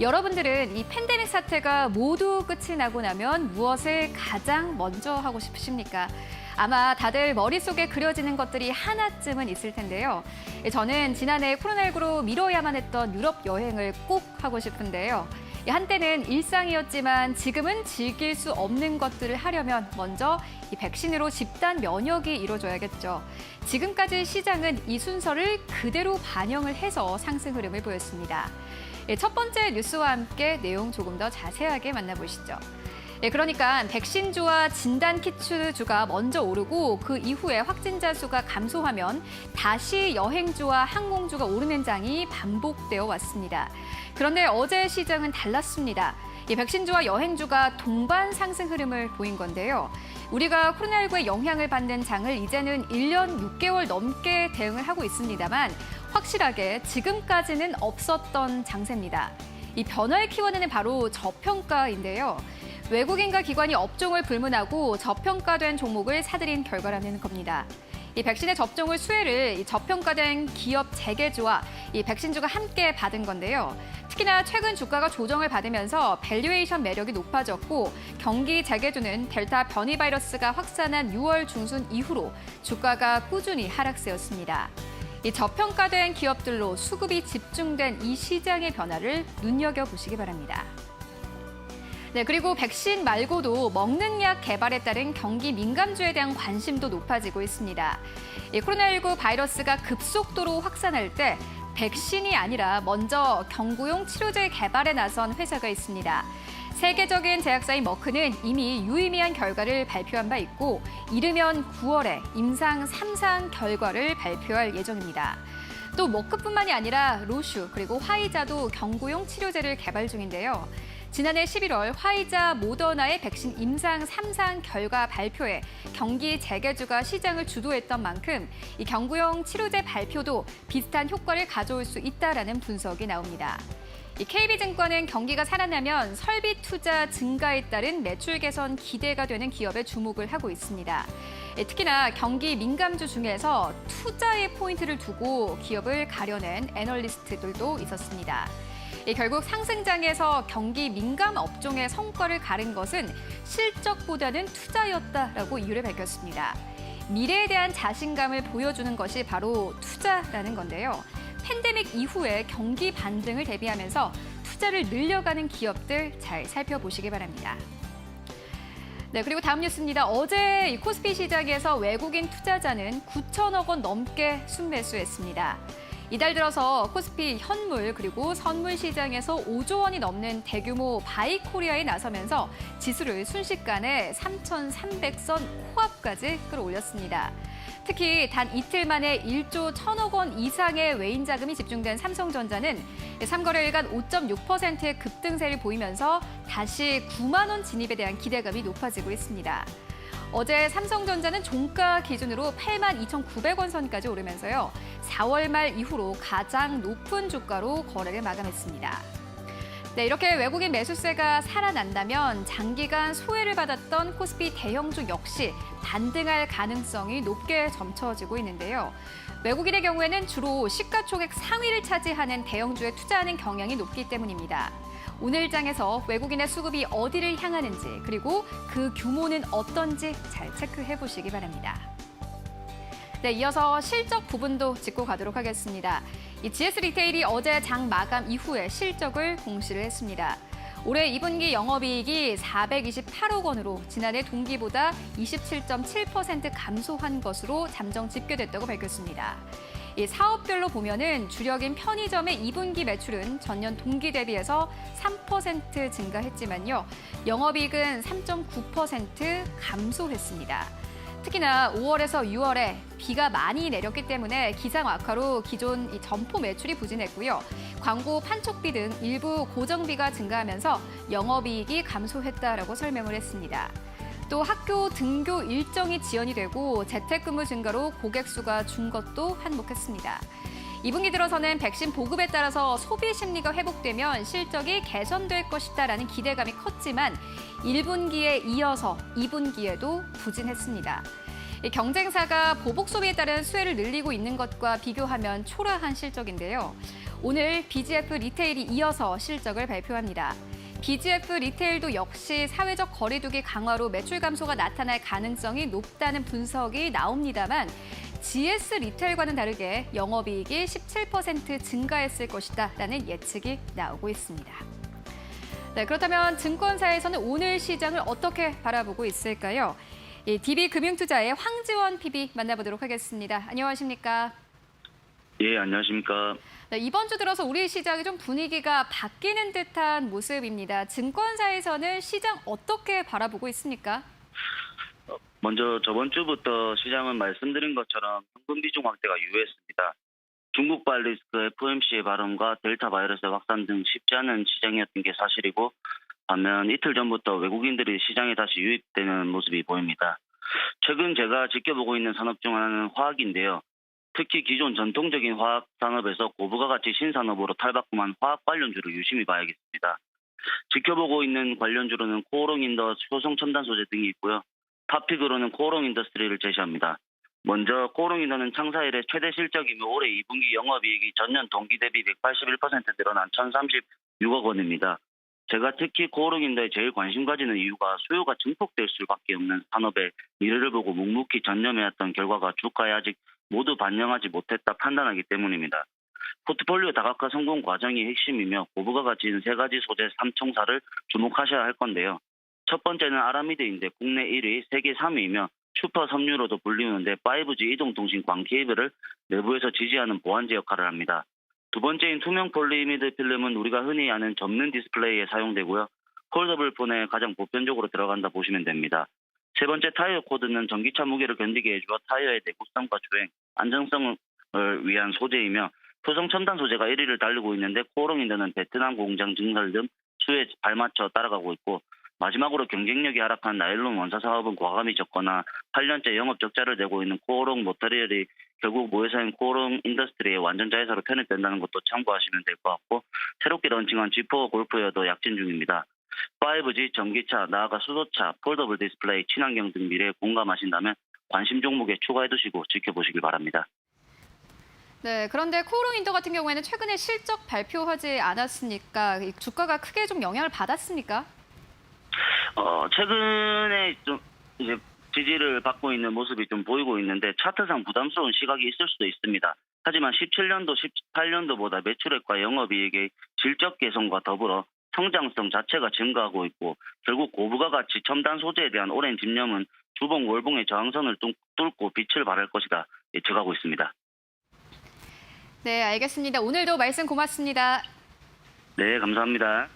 여러분들은 이 팬데믹 사태가 모두 끝이 나고 나면 무엇을 가장 먼저 하고 싶으십니까? 아마 다들 머릿속에 그려지는 것들이 하나쯤은 있을 텐데요. 저는 지난해 코로나19로 미뤄야만 했던 유럽 여행을 꼭 하고 싶은데요. 한때는 일상이었지만 지금은 즐길 수 없는 것들을 하려면 먼저 이 백신으로 집단 면역이 이루어져야겠죠. 지금까지 시장은 이 순서를 그대로 반영을 해서 상승 흐름을 보였습니다. 첫 번째 뉴스와 함께 내용 조금 더 자세하게 만나보시죠. 그러니까 백신주와 진단키트주가 먼저 오르고 그 이후에 확진자 수가 감소하면 다시 여행주와 항공주가 오르는 장이 반복되어 왔습니다. 그런데 어제 시장은 달랐습니다. 백신주와 여행주가 동반 상승 흐름을 보인 건데요. 우리가 코로나19의 영향을 받는 장을 이제는 1년 6개월 넘게 대응을 하고 있습니다만 확실하게 지금까지는 없었던 장세입니다. 이 변화의 키워드는 바로 저평가인데요. 외국인과 기관이 업종을 불문하고 저평가된 종목을 사들인 결과라는 겁니다. 이 백신의 접종을 수혜를 저평가된 기업 재계주와 이 백신주가 함께 받은 건데요. 특히나 최근 주가가 조정을 받으면서 밸류에이션 매력이 높아졌고 경기 재계주는 델타 변이 바이러스가 확산한 6월 중순 이후로 주가가 꾸준히 하락세였습니다. 이 저평가된 기업들로 수급이 집중된 이 시장의 변화를 눈여겨보시기 바랍니다. 네, 그리고 백신 말고도 먹는 약 개발에 따른 경기 민감주에 대한 관심도 높아지고 있습니다. 이 코로나19 바이러스가 급속도로 확산할 때 백신이 아니라 먼저 경구용 치료제 개발에 나선 회사가 있습니다. 세계적인 제약사인 머크는 이미 유의미한 결과를 발표한 바 있고 이르면 9월에 임상 3상 결과를 발표할 예정입니다. 또 머크뿐만이 아니라 로슈 그리고 화이자도 경구용 치료제를 개발 중인데요. 지난해 11월 화이자 모더나의 백신 임상 3상 결과 발표에 경기 재계주가 시장을 주도했던 만큼 이 경구용 치료제 발표도 비슷한 효과를 가져올 수 있다라는 분석이 나옵니다. 이 KB증권은 경기가 살아나면 설비 투자 증가에 따른 매출 개선 기대가 되는 기업에 주목을 하고 있습니다. 특히나 경기 민감주 중에서 투자의 포인트를 두고 기업을 가려낸 애널리스트들도 있었습니다. 결국 상승장에서 경기 민감 업종의 성과를 가른 것은 실적보다는 투자였다라고 이유를 밝혔습니다. 미래에 대한 자신감을 보여주는 것이 바로 투자라는 건데요. 팬데믹 이후에 경기 반등을 대비하면서 투자를 늘려가는 기업들 잘 살펴보시기 바랍니다. 네, 그리고 다음 뉴스입니다. 어제 이 코스피 시장에서 외국인 투자자는 9천억 원 넘게 순매수했습니다. 이달 들어서 코스피 현물 그리고 선물 시장에서 5조 원이 넘는 대규모 바이코리아에 나서면서 지수를 순식간에 3,300선 코앞까지 끌어올렸습니다. 특히 단 이틀 만에 1조 1천억 원 이상의 외인 자금이 집중된 삼성전자는 3거래일간 5.6%의 급등세를 보이면서 다시 9만 원 진입에 대한 기대감이 높아지고 있습니다. 어제 삼성전자는 종가 기준으로 82,900원 선까지 오르면서요. 4월 말 이후로 가장 높은 주가로 거래를 마감했습니다. 네, 이렇게 외국인 매수세가 살아난다면 장기간 소외를 받았던 코스피 대형주 역시 반등할 가능성이 높게 점쳐지고 있는데요. 외국인의 경우에는 주로 시가총액 상위를 차지하는 대형주에 투자하는 경향이 높기 때문입니다. 오늘 장에서 외국인의 수급이 어디를 향하는지 그리고 그 규모는 어떤지 잘 체크해 보시기 바랍니다. 네, 이어서 실적 부분도 짚고 가도록 하겠습니다. 이 GS 리테일이 어제 장 마감 이후에 실적을 공시를 했습니다. 올해 2분기 영업이익이 428억 원으로 지난해 동기보다 27.7% 감소한 것으로 잠정 집계됐다고 밝혔습니다. 이 사업별로 보면은 주력인 편의점의 2분기 매출은 전년 동기 대비해서 3% 증가했지만요. 영업이익은 3.9% 감소했습니다. 특히나 5월에서 6월에 비가 많이 내렸기 때문에 기상 악화로 기존 이 점포 매출이 부진했고요. 광고 판촉비 등 일부 고정비가 증가하면서 영업이익이 감소했다라고 설명을 했습니다. 또 학교 등교 일정이 지연이 되고 재택근무 증가로 고객 수가 준 것도 한몫했습니다. 2분기 들어서는 백신 보급에 따라서 소비 심리가 회복되면 실적이 개선될 것이다라는 기대감이 컸지만 1분기에 이어서 2분기에도 부진했습니다. 경쟁사가 보복 소비에 따른 수혜를 늘리고 있는 것과 비교하면 초라한 실적인데요. 오늘 BGF 리테일이 이어서 실적을 발표합니다. BGF 리테일도 역시 사회적 거리두기 강화로 매출 감소가 나타날 가능성이 높다는 분석이 나옵니다만 GS 리테일과는 다르게 영업이익이 17% 증가했을 것이다라는 예측이 나오고 있습니다. 네, 그렇다면 증권사에서는 오늘 시장을 어떻게 바라보고 있을까요? DB금융투자의 황지원 PB 만나보도록 하겠습니다. 안녕하십니까? 예, 안녕하십니까. 네, 이번 주 들어서 우리 시장이 좀 분위기가 바뀌는 듯한 모습입니다. 증권사에서는 시장 어떻게 바라보고 있습니까? 먼저 저번 주부터 시장은 말씀드린 것처럼 현금 비중 확대가 유효했습니다. 중국발 리스크 FOMC의 발언과 델타 바이러스의 확산 등 쉽지 않은 시장이었던 게 사실이고, 반면 이틀 전부터 외국인들이 시장에 다시 유입되는 모습이 보입니다. 최근 제가 지켜보고 있는 산업 중 하나는 화학인데요. 특히 기존 전통적인 화학 산업에서 고부가 가치 신산업으로 탈바꿈한 화학 관련주를 유심히 봐야겠습니다. 지켜보고 있는 관련주로는 코오롱 인더, 효성 첨단 소재 등이 있고요. 탑픽으로는 코오롱 인더스트리를 제시합니다. 먼저 코오롱 인더는 창사 이래 최대 실적이며 올해 2분기 영업이익이 전년 동기 대비 181% 늘어난 1,036억 원입니다. 제가 특히 코오롱 인더에 제일 관심 가지는 이유가 수요가 증폭될 수밖에 없는 산업의 미래를 보고 묵묵히 전념해왔던 결과가 주가에 아직 모두 반영하지 못했다 판단하기 때문입니다. 포트폴리오 다각화 성공 과정이 핵심이며 고부가 가치 있는 세 가지 소재 3총사를 주목하셔야 할 건데요. 첫 번째는 아라미드인데 국내 1위, 세계 3위이며 슈퍼 섬유로도 불리우는데 5G 이동통신 광 케이블을 내부에서 지지하는 보완제 역할을 합니다. 두 번째인 투명 폴리미드 필름은 우리가 흔히 아는 접는 디스플레이에 사용되고요. 폴더블 폰에 가장 보편적으로 들어간다 보시면 됩니다. 세 번째 타이어 코드는 전기차 무게를 견디게 해주어 타이어의 내구성과 주행, 안정성을 위한 소재이며 효성 첨단 소재가 1위를 달리고 있는데 코오롱 인더는 베트남 공장 증설 등 수요에 발맞춰 따라가고 있고, 마지막으로 경쟁력이 하락한 나일론 원사 사업은 과감히 접거나 8년째 영업 적자를 내고 있는 코오롱 모터리얼이 결국 모회사인 코오롱 인더스트리의 완전 자회사로 편입된다는 것도 참고하시면 될 것 같고, 새롭게 런칭한 G4 골프웨어도 약진 중입니다. 5G, 전기차, 나아가 수소차, 폴더블 디스플레이, 친환경 등 미래에 공감하신다면 관심 종목에 추가해두시고 지켜보시길 바랍니다. 네, 그런데 코오롱 인더 같은 경우에는 최근에 실적 발표하지 않았으니까 주가가 크게 좀 영향을 받았습니까? 최근에 좀 이제 지지를 받고 있는 모습이 좀 보이고 있는데 차트상 부담스러운 시각이 있을 수도 있습니다. 하지만 17년도, 18년도보다 매출액과 영업이익의 질적 개선과 더불어 성장성 자체가 증가하고 있고, 결국 고부가 가치 첨단 소재에 대한 오랜 집념은 주봉 월봉의 저항선을 뚫고 빛을 발할 것이다 예측하고 있습니다. 네, 알겠습니다. 오늘도 말씀 고맙습니다. 네, 감사합니다.